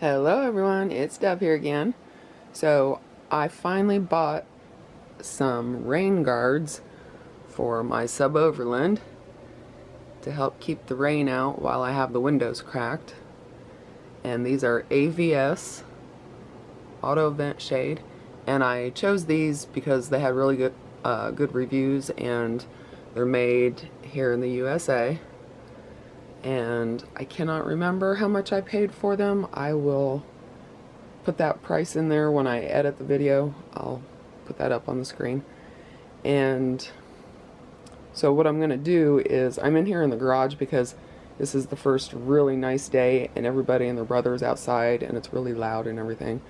Hello everyone, it's Deb here again. So I finally bought some rain guards for my Suboverland to help keep the rain out while I have the windows cracked. And these are AVS auto vent shade, and I chose these because they had really good reviews, and they're made here in the USA. And I cannot remember how much I paid for them. I will put that price in there when I edit the video. I'll put that up on the screen. And so what I'm gonna do is, I'm in here in the garage because this is the first really nice day and everybody and their brother is outside and it's really loud and everything.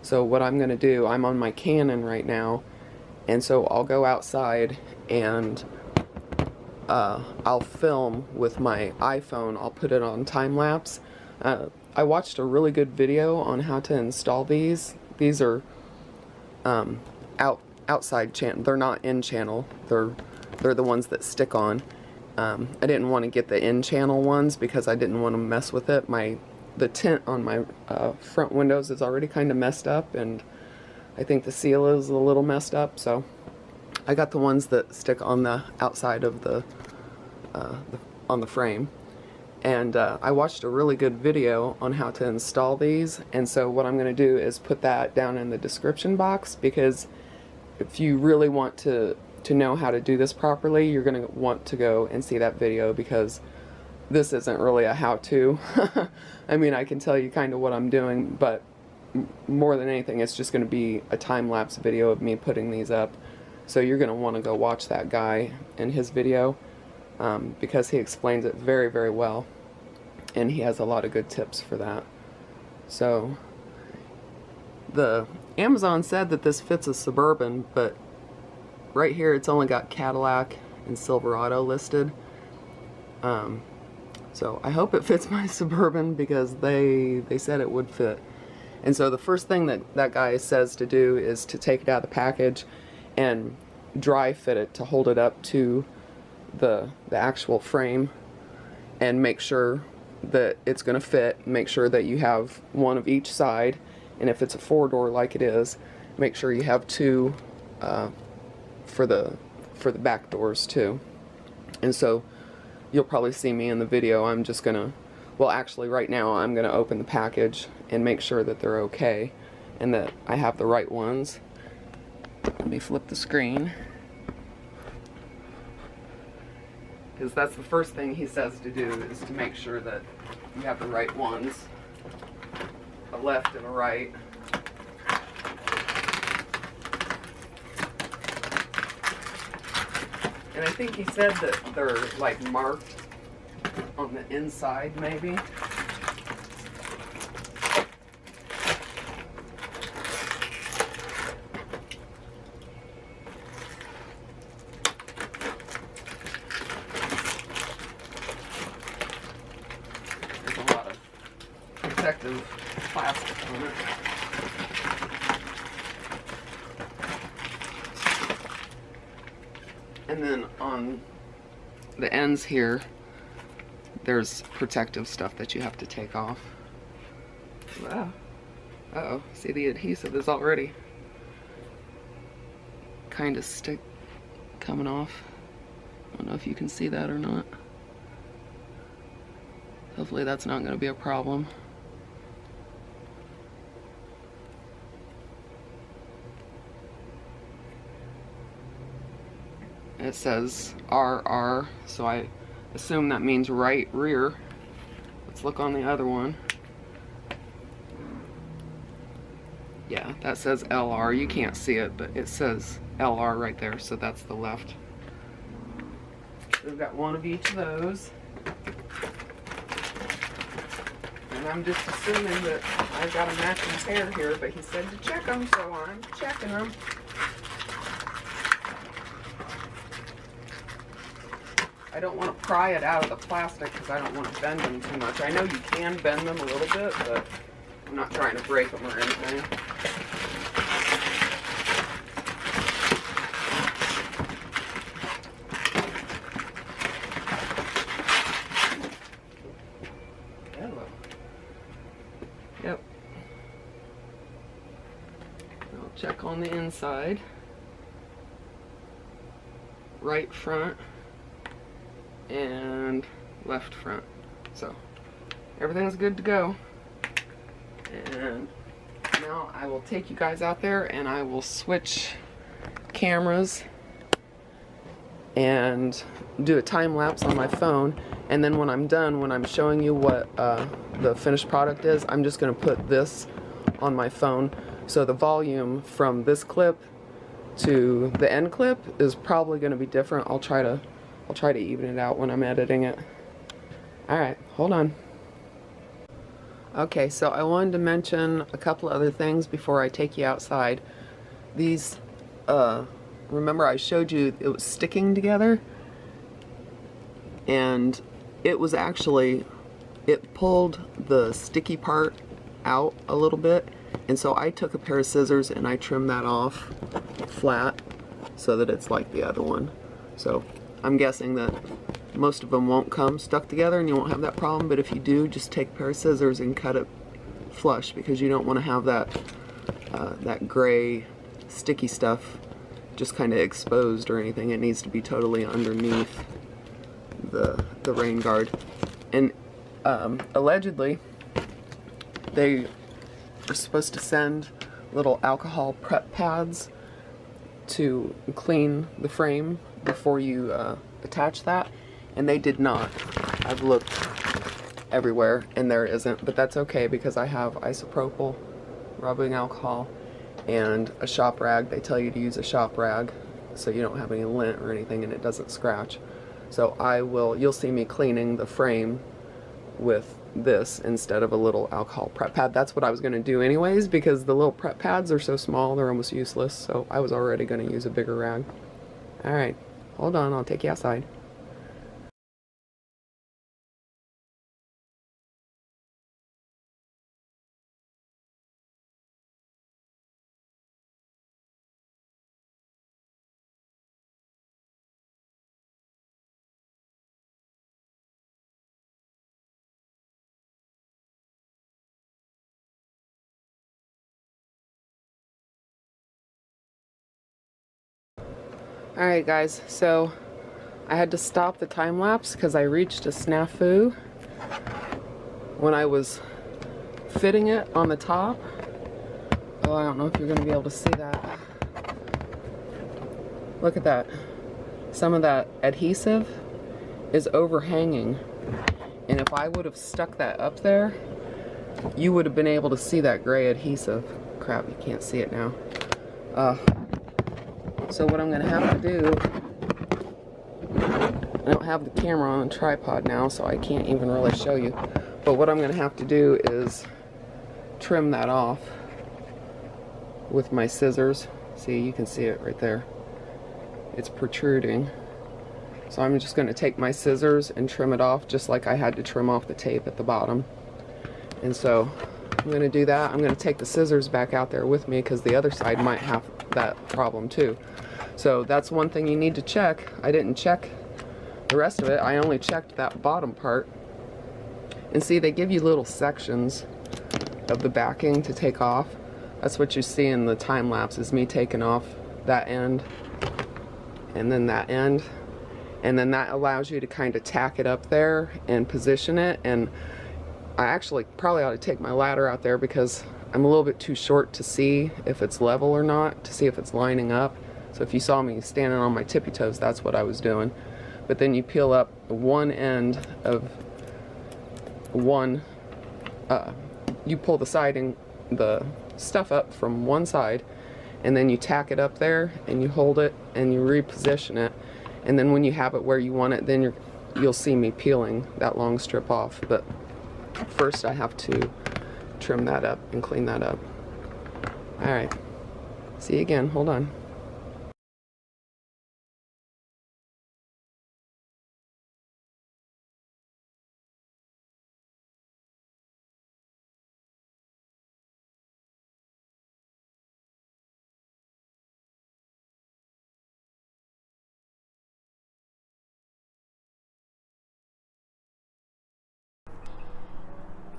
So what I'm gonna do, I'm on my Canon right now, and so I'll go outside and I'll film with my iPhone. I'll put it on time-lapse. I watched a really good video on how to install these. These are outside channel. They're not in channel. They're the ones that stick on. I didn't want to get the in channel ones because I didn't want to mess with it. The tint on my front windows is already kind of messed up, and I think the seal is a little messed up. So I got the ones that stick on the outside of on the frame, and I watched a really good video on how to install these, and so what I'm going to do is put that down in the description box, because if you really want to know how to do this properly, you're going to want to go and see that video, because this isn't really a how-to. I mean, I can tell you kind of what I'm doing, but more than anything, it's just going to be a time-lapse video of me putting these up. So you're going to want to go watch that guy and his video, because he explains it very, very well, and he has a lot of good tips for that. So the Amazon said that this fits a Suburban, but right here it's only got Cadillac and Silverado listed. So I hope it fits my Suburban, because they said it would fit. And so the first thing that guy says to do is to take it out of the package and dry fit it to hold it up to the actual frame, and make sure that it's going to fit. Make sure that you have one of each side, and if it's a 4-door like it is, make sure you have two for the back doors too. And so you'll probably see me in the video. I'm just gonna, well, actually right now I'm gonna open the package and make sure that they're okay and that I have the right ones. Let me flip the screen, because that's the first thing he says to do, is to make sure that you have the right ones, a left and a right. And I think he said that they're like marked on the inside, maybe. There's a lot of protective plastic on it. And then on the ends here, there's protective stuff that you have to take off. Wow. Uh-oh, see, the adhesive is already kind of coming off. I don't know if you can see that or not. Hopefully that's not going to be a problem. It says RR, so I assume that means right rear. Let's look on the other one. Yeah, that says LR. You can't see it, but it says LR right there, so that's the left. We've got one of each of those. And I'm just assuming that I've got a matching pair here, but he said to check them, so I'm checking them. I don't want to pry it out of the plastic because I don't want to bend them too much. I know you can bend them a little bit, but I'm not trying to break them or anything. Yep, check on the inside. Right front and left front. So everything's good to go. And now I will take you guys out there and I will switch cameras and do a time lapse on my phone. And then when I'm done, when I'm showing you what the finished product is, I'm just going to put this on my phone. So the volume from this clip to the end clip is probably going to be different. I'll try to even it out when I'm editing it. Alright, hold on. Okay, so I wanted to mention a couple other things before I take you outside. These, remember I showed you it was sticking together? And it was actually, it pulled the sticky part out a little bit. And so I took a pair of scissors and I trimmed that off flat so that it's like the other one. So I'm guessing that most of them won't come stuck together and you won't have that problem, but if you do, just take a pair of scissors and cut it flush, because you don't want to have that that gray sticky stuff just kind of exposed or anything. It needs to be totally underneath the rain guard. And allegedly they are supposed to send little alcohol prep pads to clean the frame before you attach that, and they did not. I've looked everywhere and there isn't, but that's okay because I have isopropyl rubbing alcohol and a shop rag. They tell you to use a shop rag so you don't have any lint or anything and it doesn't scratch. So you'll see me cleaning the frame with this instead of a little alcohol prep pad. That's what I was going to do anyways, because the little prep pads are so small they're almost useless, so I was already going to use a bigger rag. Alright, hold on, I'll take you outside. Alright guys, so I had to stop the time lapse because I reached a snafu when I was fitting it on the top. Oh, I don't know if you're going to be able to see that. Look at that. Some of that adhesive is overhanging, and if I would have stuck that up there, you would have been able to see that gray adhesive. Crap, you can't see it now. So what I'm going to have to do, I don't have the camera on a tripod now, so I can't even really show you, but what I'm going to have to do is trim that off with my scissors. See, you can see it right there. It's protruding. So I'm just going to take my scissors and trim it off just like I had to trim off the tape at the bottom. And so I'm going to do that. I'm going to take the scissors back out there with me because the other side might have that problem too. So that's one thing you need to check. I didn't check the rest of it. I only checked that bottom part. And see, they give you little sections of the backing to take off. That's what you see in the time lapse, is me taking off that end and then that end. And then that allows you to kind of tack it up there and position it. And I actually probably ought to take my ladder out there because I'm a little bit too short to see if it's level or not, to see if it's lining up. So if you saw me standing on my tippy toes, that's what I was doing. But then you peel up one end of one, you pull the siding, the stuff up from one side, and then you tack it up there and you hold it and you reposition it. And then when you have it where you want it, then you'll see me peeling that long strip off. But first I have to trim that up and clean that up. Alright, see you again, hold on.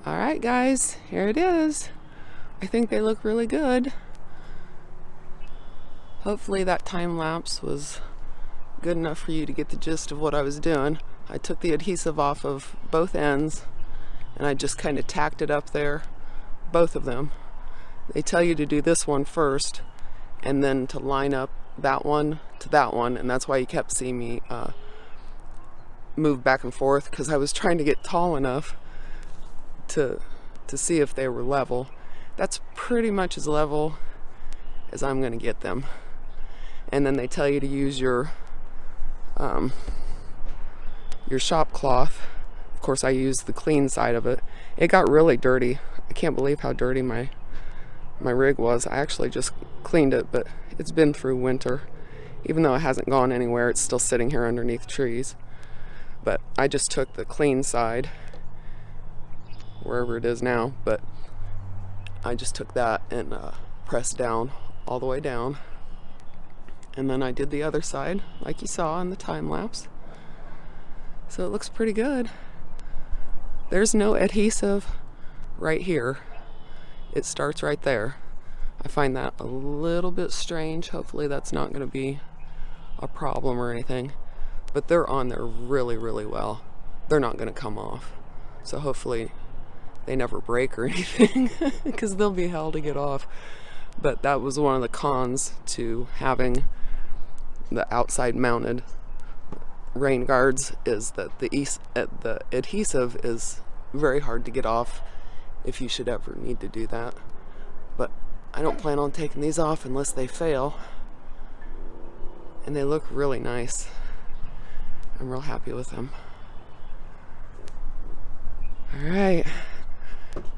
Alright guys, here it is. I think they look really good. Hopefully that time lapse was good enough for you to get the gist of what I was doing. I took the adhesive off of both ends and I just kind of tacked it up there, both of them. They tell you to do this one first and then to line up that one to that one, and that's why you kept seeing me move back and forth, because I was trying to get tall enough to see if they were level. That's pretty much as level as I'm going to get them. And then they tell you to use your shop cloth. Of course, I used the clean side of it. It got really dirty. I can't believe how dirty my rig was. I actually just cleaned it, but it's been through winter. Even though it hasn't gone anywhere, it's still sitting here underneath trees. But I just took the clean side, wherever it is now, but I just took that and pressed down all the way down. And then I did the other side, like you saw in the time lapse. So it looks pretty good. There's no adhesive right here. It starts right there. I find that a little bit strange. Hopefully that's not going to be a problem or anything. But they're on there really, really well. They're not going to come off. So hopefully they never break or anything, because they'll be hell to get off. But that was one of the cons to having the outside mounted rain guards, is that the adhesive is very hard to get off if you should ever need to do that. But I don't plan on taking these off unless they fail. And they look really nice. I'm real happy with them. Alright,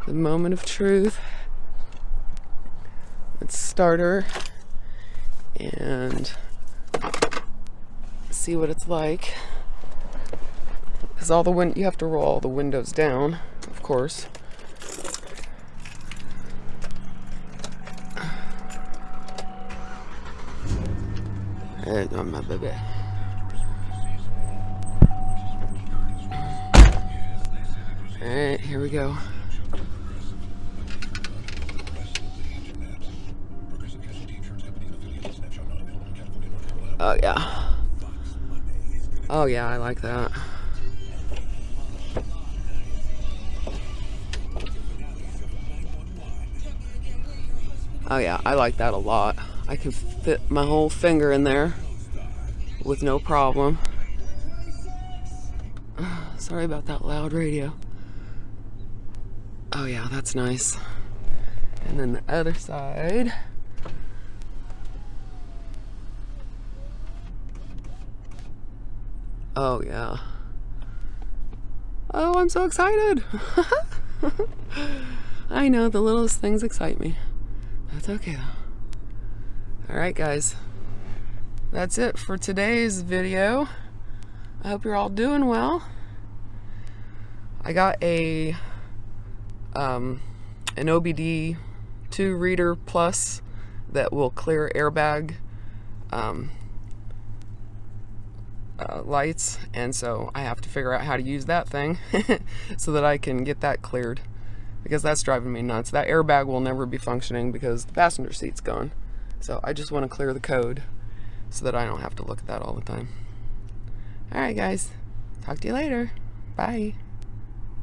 the moment of truth. Let's start her and see what it's like. Because you have to roll all the windows down, of course. There you go, my baby. Alright, here we go. Oh yeah. Oh yeah, I like that. Oh yeah, I like that a lot. I can fit my whole finger in there with no problem. Sorry about that loud radio. Oh yeah, that's nice. And then the other side. Oh yeah. Oh, I'm so excited. I know, the littlest things excite me. That's okay though. Alright guys, that's it for today's video. I hope you're all doing well. I got an OBD 2 reader plus that will clear airbag lights, and so I have to figure out how to use that thing so that I can get that cleared, because that's driving me nuts. That airbag will never be functioning because the passenger seat's gone. So I just want to clear the code so that I don't have to look at that all the time. Alright guys, talk to you later. Bye.